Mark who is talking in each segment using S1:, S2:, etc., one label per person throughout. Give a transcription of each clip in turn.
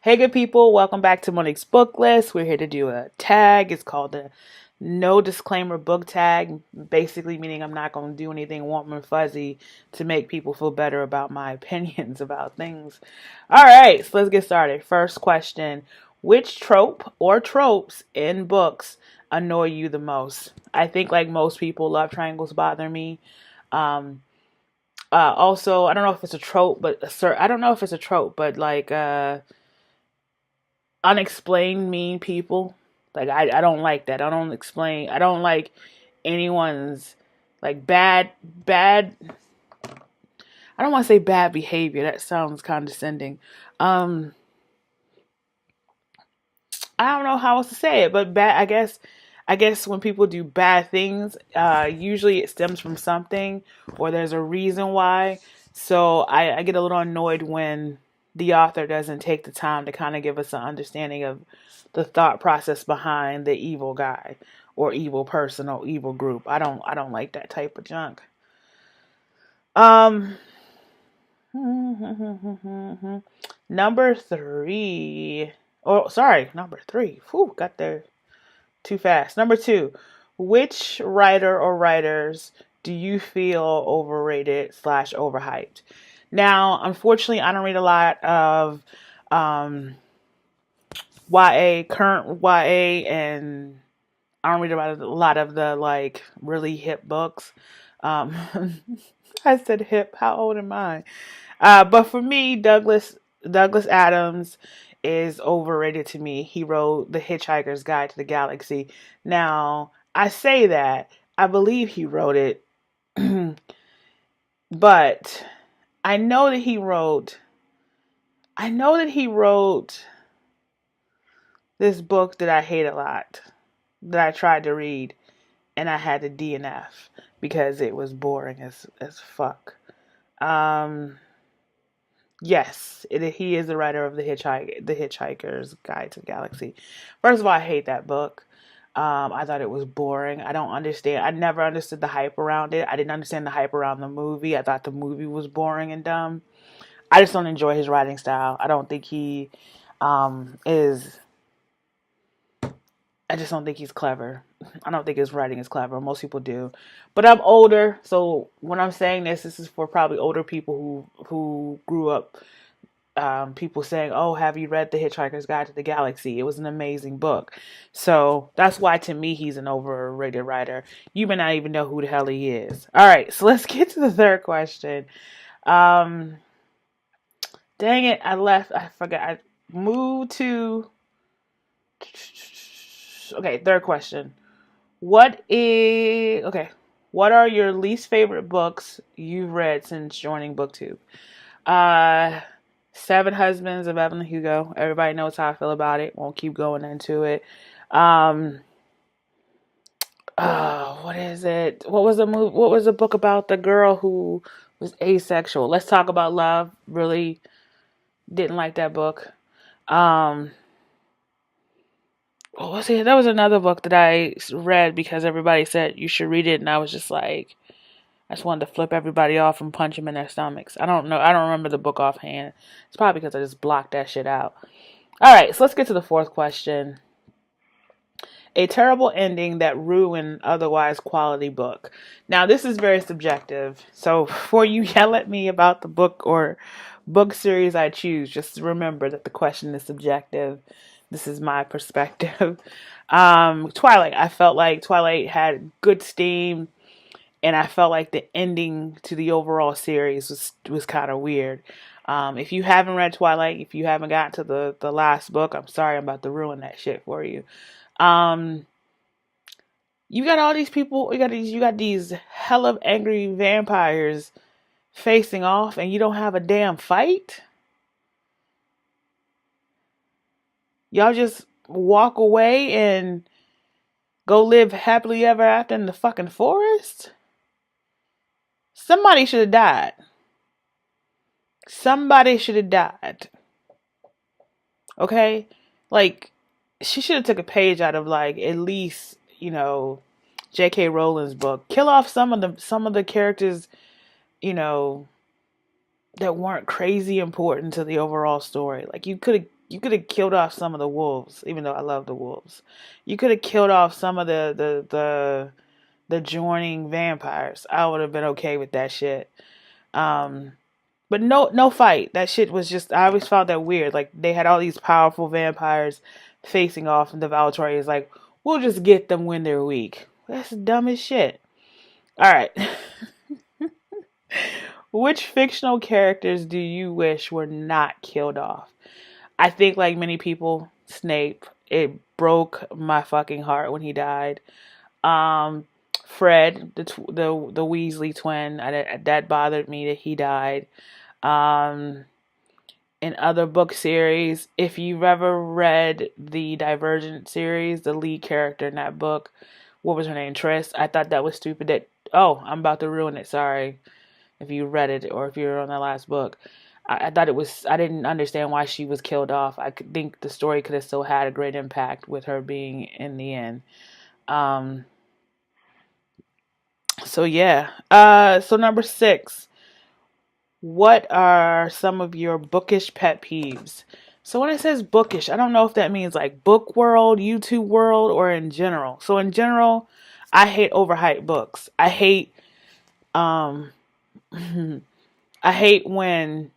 S1: Hey, good people, welcome back to Monique's Book List. We're here to do a tag. It's called the No Disclaimer Book Tag, basically meaning I'm not going to do anything warm and fuzzy to make people feel better about my opinions about things. All right, so let's get started. First question: which trope or tropes in books annoy you the most? I think, like most people, love triangles bother me. Um, Also, I don't know if it's a trope, but I don't know if it's a trope, but unexplained mean people. Like I don't like that. I don't like anyone's like bad I don't want to say bad behavior. That sounds condescending. Um I don't know how else to say it, but bad I guess when people do bad things, usually it stems from something or there's a reason why. So I get a little annoyed when the author doesn't take the time to kind of give us an understanding of the thought process behind the evil guy or evil person or evil group. I don't like that type of junk. Um Number three. Oh, sorry, number three. Whew, got there too fast. Number two. Which writer or writers do you feel overrated slash overhyped? Now, unfortunately, I don't read a lot of um, YA, current YA, and I don't read about a lot of the like really hip books. Um, I said hip. How old am I? But for me, Douglas Adams is overrated to me. He wrote The Hitchhiker's Guide to the Galaxy. Now, I say that I believe he wrote it, but I know that he wrote. I know that he wrote this book that I hate a lot, that I tried to read, and I had to DNF because it was boring as fuck. Um, Yes, he is the writer of The Hitchhiker's Guide to the Galaxy. First of all, I hate that book. I thought it was boring. I don't understand. I never understood the hype around it. I didn't understand the hype around the movie. I thought the movie was boring and dumb. I just don't enjoy his writing style. I don't think he is. I just don't think he's clever. I don't think his writing is clever. Most people do, but I'm older, so when I'm saying this is for probably older people who grew up, people saying, "Oh, have you read The Hitchhiker's Guide to the Galaxy? It was an amazing book." So that's why, to me, he's an overrated writer. You may not even know who the hell he is. All right, so let's get to the third question. Um, Dang it, I left. I forgot. I moved to. Okay, third question. What is okay? What are your least favorite books you've read since joining BookTube? Uh, Seven Husbands of Evelyn Hugo. Everybody knows how I feel about it. Won't keep going into it. Um, what is it? What was the movie? What was the book about the girl who was asexual? Let's Talk About Love. Really didn't like that book. Um, what was it? That was another book that I read because everybody said you should read it, and I was just like, I just wanted to flip everybody off and punch them in their stomachs. I don't know. I don't remember the book offhand. It's probably because I just blocked that shit out. All right, so let's get to the fourth question. A terrible ending that ruined otherwise quality book. Now, this is very subjective. So, before you yell at me about the book or book series I choose, just remember that the question is subjective. This is my perspective. Twilight. I felt like Twilight had good steam, and I felt like the ending to the overall series was kind of weird. If you haven't read Twilight, if you haven't gotten to the last book, I'm sorry, I'm about to ruin that shit for you. Um, you got all these people, you got these hella angry vampires facing off, and you don't have a damn fight. Y'all just walk away and go live happily ever after in the fucking forest. Somebody should have died. Somebody should have died. Okay? Like, she should have took a page out of, like, at least, J.K. Rowling's book. Kill off some of the characters, you know, that weren't crazy important to the overall story. Like you could have killed off some of the wolves, even though I love the wolves. You could have killed off some of the joining vampires. I would have been okay with that shit. Um, but no fight. That shit was just. I always found that weird. Like they had all these powerful vampires facing off, and the Valkyrie is like, we'll just get them when they're weak. That's dumb as shit. All right. Which fictional characters do you wish were not killed off? I think, like many people, Snape. It broke my fucking heart when he died. Um, Fred, the Weasley twin, that bothered me that he died. Um, in other book series, if you've ever read the Divergent series, the lead character in that book, what was her name? Triss. I thought that was stupid. That I'm about to ruin it. Sorry if you read it or if you're on the last book. I thought it was. I didn't understand why she was killed off. I could think the story could have still had a great impact with her being in the end. Um, so yeah. So number 6. What are some of your bookish pet peeves? So when it says bookish, I don't know if that means like book world, YouTube world, or in general. So in general, I hate overhyped books. I hate um I hate when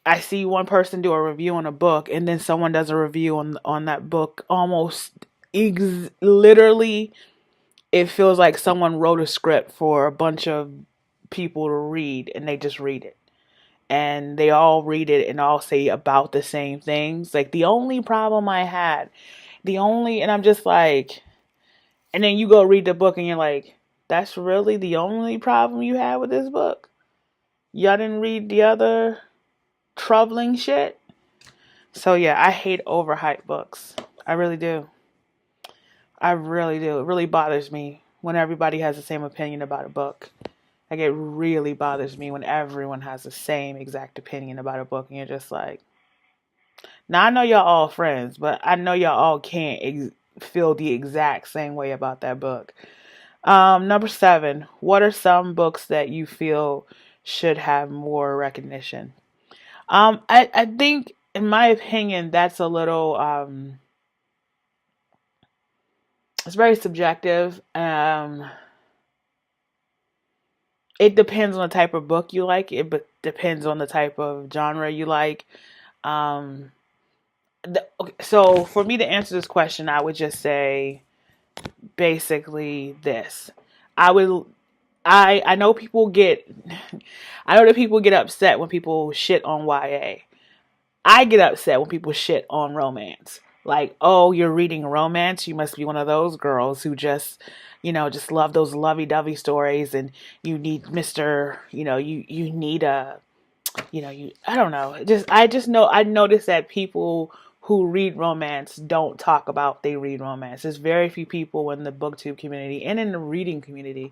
S1: I see one person do a review on a book and then someone does a review on that book almost literally it feels like someone wrote a script for a bunch of people to read and they just read it. And they all read it and all say about the same things. Like the only problem I had, and I'm just like, and then you go read the book and you're like, that's really the only problem you had with this book? Y'all didn't read the other troubling shit? So yeah, I hate overhyped books. I really do. I really do. It really bothers me when everybody has the same opinion about a book. Like it really bothers me when everyone has the same exact opinion about a book and you're just like, now I know y'all all friends, but I know y'all all can't feel the exact same way about that book. Number 7, what are some books that you feel should have more recognition? I think, in my opinion, that's a little, it's very subjective. It depends on the type of book you like. It depends on the type of genre you like. Um, okay, so for me to answer this question, I would just say basically this. I would I know people get I know that people get upset when people shit on YA. I get upset when people shit on romance. Like, oh, you're reading romance? You must be one of those girls who just, just love those lovey-dovey stories and you need Mr., you need a I don't know. I notice that people who read romance don't talk about they read romance. There's very few people in the booktube community and in the reading community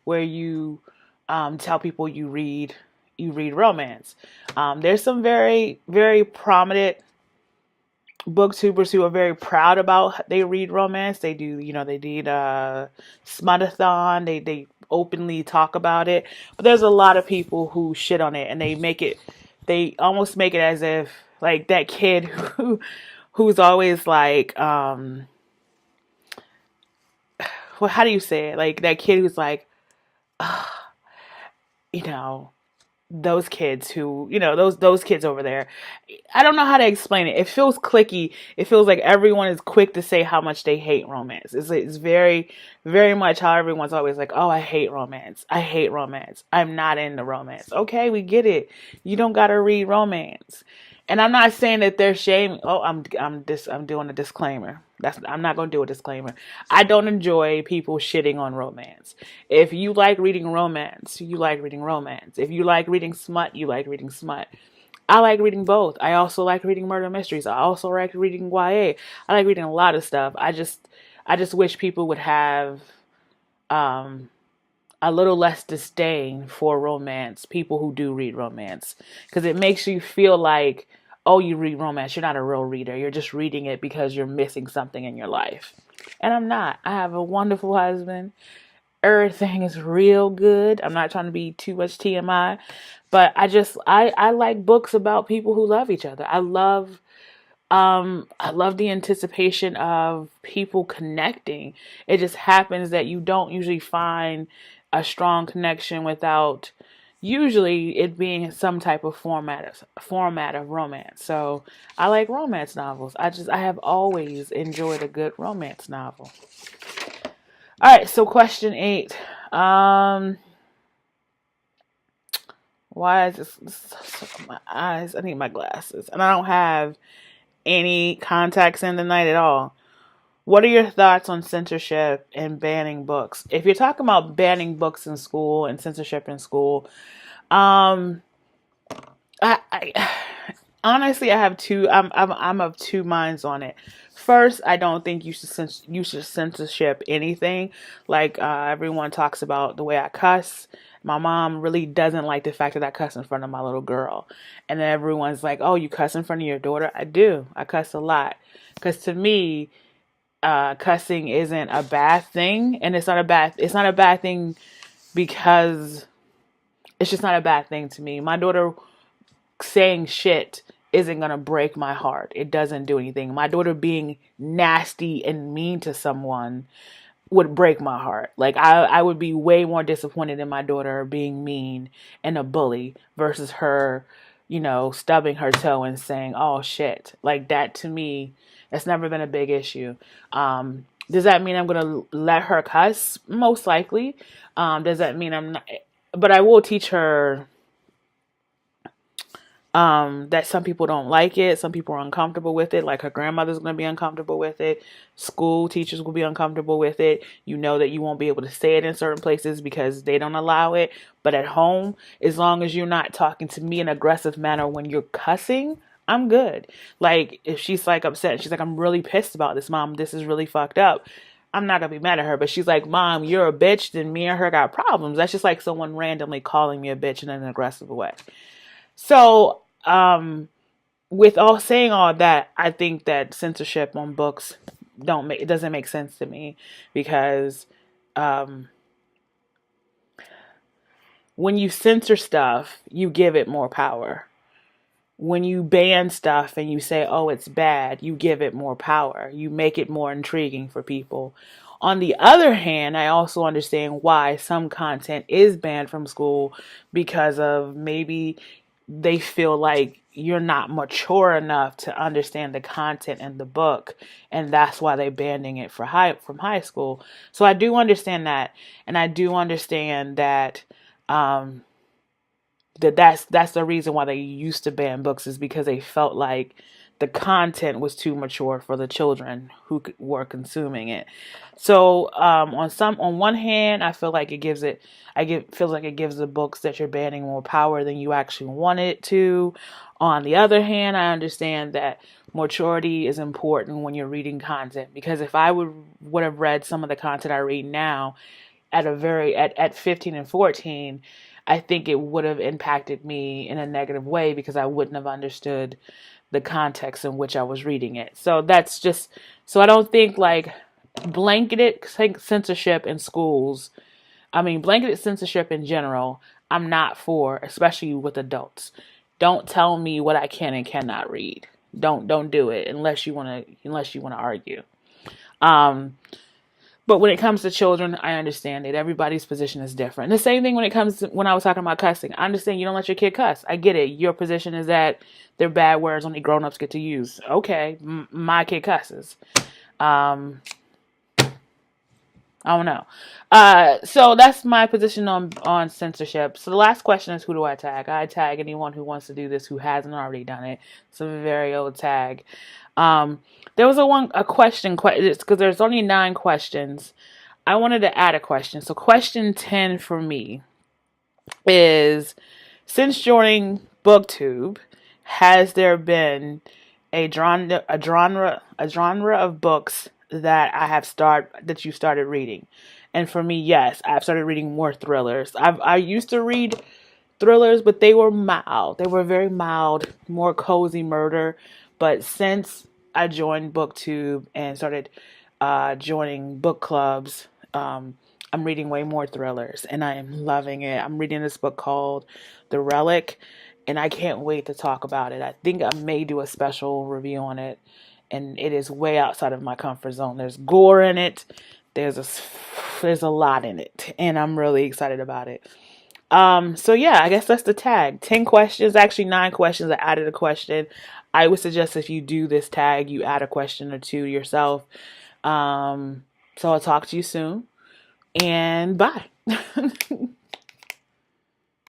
S1: where you tell people you read romance. There's some very very prominent booktubers who are very proud about they read romance. They do, they did Smudathon. They openly talk about it. But there's a lot of people who shit on it and they almost make it as if like that kid who's always like well, how do you say it? Like that kid who's like you know those kids who, those kids over there. I don't know how to explain it. It feels clicky. It feels like everyone is quick to say how much they hate romance. It's very, very much how everyone's always like, oh, I hate romance. I hate romance. I'm not into romance. Okay, we get it. You don't gotta read romance. And I'm not saying that they're shaming. Oh, I'm doing a disclaimer. I'm not gonna do a disclaimer. I don't enjoy people shitting on romance. If you like reading romance, you like reading romance. If you like reading smut, you like reading smut. I like reading both. I also like reading murder mysteries. I also like reading YA. I like reading a lot of stuff. I just wish people would have um a little less disdain for romance, people who do read romance. Because it makes you feel like, oh, you read romance. You're not a real reader. You're just reading it because you're missing something in your life. And I'm not. I have a wonderful husband. everything is real good. I'm not trying to be too much TMI, but I like books about people who love each other. I love the anticipation of people connecting. It just happens that you don't usually find a strong connection without usually it being some type of format of romance. So I like romance novels. I have always enjoyed a good romance novel. All right, so question 8. Um why is my eyes? I need my glasses. And I don't have any contacts in tonight at all. What are your thoughts on censorship and banning books? If you're talking about banning books in school and censorship in school, um, I honestly I have two. I'm of two minds on it. First, I don't think you should censorship anything. Like everyone talks about the way I cuss. My mom really doesn't like the fact that I cuss in front of my little girl, and then everyone's like, "Oh, you cuss in front of your daughter?" I do. I cuss a lot because to me, cussing isn't a bad thing, and it's not a bad thing because it's just not a bad thing to me. My daughter saying shit isn't gonna break my heart. It doesn't do anything. My daughter being nasty and mean to someone would break my heart. Like I would be way more disappointed in my daughter being mean and a bully versus her, stubbing her toe and saying, "Oh shit." Like that to me, it's never been a big issue. Does that mean I'm gonna let her cuss? Most likely. Does that mean I'm not? But I will teach her that some people don't like it, some people are uncomfortable with it, like her grandmother's going to be uncomfortable with it, school teachers will be uncomfortable with it. You know that you won't be able to say it in certain places because they don't allow it, but at home, as long as you're not talking to me in an aggressive manner when you're cussing, I'm good. Like if she's like upset, she's like, "I'm really pissed about this, Mom, this is really fucked up." I'm not gonna be mad at her, but she's like, "Mom, you're a bitch," then me and her got problems. That's just like someone randomly calling me a bitch in an aggressive way. So, with all saying all that, I think that censorship on books it doesn't make sense to me because um, when you censor stuff, you give it more power. When you ban stuff and you say, "Oh, it's bad," you give it more power. You make it more intriguing for people. On the other hand, I also understand why some content is banned from school because of maybe they feel like you're not mature enough to understand the content in the book, and that's why they're banning it from high school. So I do understand that, and I do understand that um, that's the reason why they used to ban books is because they felt like the content was too mature for the children who were consuming it. So on one hand, I feel like feels like it gives the books that you're banning more power than you actually want it to. On the other hand, I understand that maturity is important when you're reading content because if I would have read some of the content I read now at 15 and 14, I think it would have impacted me in a negative way because I wouldn't have understood the context in which I was reading it. So I don't think like blanketed censorship in schools. I mean, blanketed censorship in general, I'm not for, especially with adults. Don't tell me what I can and cannot read. Don't do it unless you want to argue. Um, but when it comes to children, I understand it. Everybody's position is different. And the same thing when it comes to when I was talking about cussing. I understand you don't let your kid cuss. I get it. Your position is that they're bad words only grown-ups get to use. Okay, my kid cusses. Um, I don't know. So that's my position on censorship. So the last question is, who do I tag? I tag anyone who wants to do this who hasn't already done it. It's a very old tag. Um, there was a question because there's only 9 questions. I wanted to add a question. So question 10 for me is, since joining BookTube, has there been a genre of books that you started reading? And for me, yes, I've started reading more thrillers. I used to read thrillers, but they were mild. They were very mild, more cozy murder. But since I joined BookTube and started joining book clubs, I'm reading way more thrillers and I am loving it. I'm reading this book called The Relic and I can't wait to talk about it. I think I may do a special review on it, and it is way outside of my comfort zone. There's gore in it. There's a lot in it, and I'm really excited about it. So yeah, I guess that's the tag. 10 questions, actually 9 questions. I added a question. I would suggest if you do this tag, you add a question or two yourself. So I'll talk to you soon, and bye.